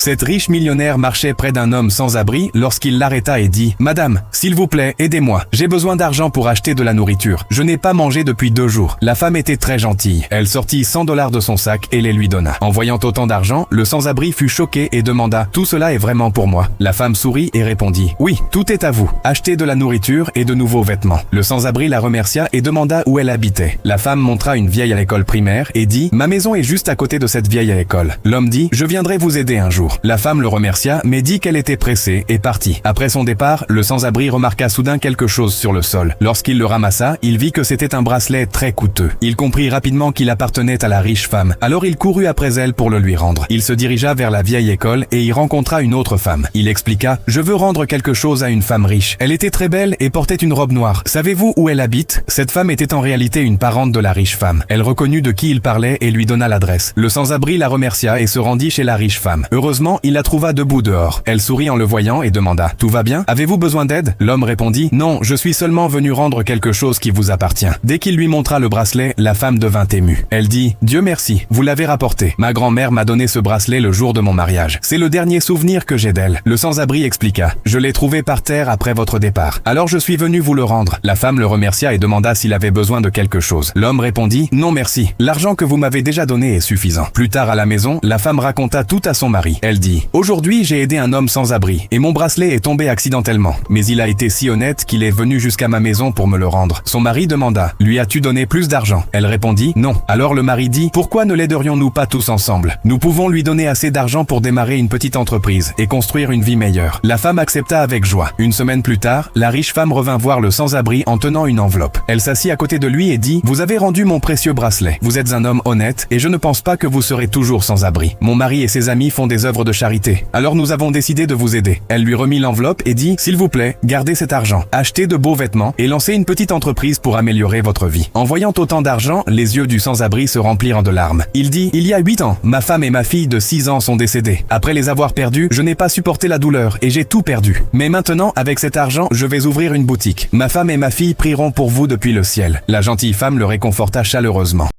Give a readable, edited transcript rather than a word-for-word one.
Cette riche millionnaire marchait près d'un homme sans abri lorsqu'il l'arrêta et dit « Madame, s'il vous plaît, aidez-moi. J'ai besoin d'argent pour acheter de la nourriture. Je n'ai pas mangé depuis 2 jours. » La femme était très gentille. Elle sortit $100 de son sac et les lui donna. En voyant autant d'argent, le sans-abri fut choqué et demanda « Tout cela est vraiment pour moi ?» La femme sourit et répondit « Oui, tout est à vous. Achetez de la nourriture et de nouveaux vêtements. » Le sans-abri la remercia et demanda où elle habitait. La femme montra une vieille à l'école primaire et dit « Ma maison est juste à côté de cette vieille à l'école. » L'homme dit « Je viendrai vous aider un jour. » La femme le remercia, mais dit qu'elle était pressée et partit. Après son départ, le sans-abri remarqua soudain quelque chose sur le sol. Lorsqu'il le ramassa, il vit que c'était un bracelet très coûteux. Il comprit rapidement qu'il appartenait à la riche femme. Alors il courut après elle pour le lui rendre. Il se dirigea vers la vieille école et y rencontra une autre femme. Il expliqua « Je veux rendre quelque chose à une femme riche. Elle était très belle et portait une robe noire. Savez-vous où elle habite ?» Cette femme était en réalité une parente de la riche femme. Elle reconnut de qui il parlait et lui donna l'adresse. Le sans-abri la remercia et se rendit chez la riche femme. Heureusement, il la trouva debout dehors. Elle sourit en le voyant et demanda « Tout va bien? Avez-vous besoin d'aide ?» L'homme répondit « Non, je suis seulement venu rendre quelque chose qui vous appartient. » Dès qu'il lui montra le bracelet, la femme devint émue. Elle dit « Dieu merci, vous l'avez rapporté. Ma grand-mère m'a donné ce bracelet le jour de mon mariage. C'est le dernier souvenir que j'ai d'elle. » Le sans-abri expliqua « Je l'ai trouvé par terre après votre départ. Alors je suis venu vous le rendre. » La femme le remercia et demanda s'il avait besoin de quelque chose. L'homme répondit « Non merci, l'argent que vous m'avez déjà donné est suffisant. » Plus tard à la maison, la femme raconta tout à son mari. Elle dit « Aujourd'hui, j'ai aidé un homme sans abri et mon bracelet est tombé accidentellement. Mais il a été si honnête qu'il est venu jusqu'à ma maison pour me le rendre. » Son mari demanda « Lui as-tu donné plus d'argent ?» Elle répondit « Non. » Alors le mari dit « Pourquoi ne l'aiderions-nous pas tous ensemble? Nous pouvons lui donner assez d'argent pour démarrer une petite entreprise et construire une vie meilleure. » La femme accepta avec joie. Une semaine plus tard, la riche femme revint voir le sans-abri en tenant une enveloppe. Elle s'assit à côté de lui et dit « Vous avez rendu mon précieux bracelet. Vous êtes un homme honnête et je ne pense pas que vous serez toujours sans abri. Mon mari et ses amis font des œuvres de charité. Alors nous avons décidé de vous aider. » Elle lui remit l'enveloppe et dit « S'il vous plaît, gardez cet argent, achetez de beaux vêtements et lancez une petite entreprise pour améliorer votre vie. » En voyant autant d'argent, les yeux du sans-abri se remplirent de larmes. Il dit « Il y a 8 ans, ma femme et ma fille de 6 ans sont décédées. Après les avoir perdues, je n'ai pas supporté la douleur et j'ai tout perdu. Mais maintenant, avec cet argent, je vais ouvrir une boutique. Ma femme et ma fille prieront pour vous depuis le ciel. » La gentille femme le réconforta chaleureusement.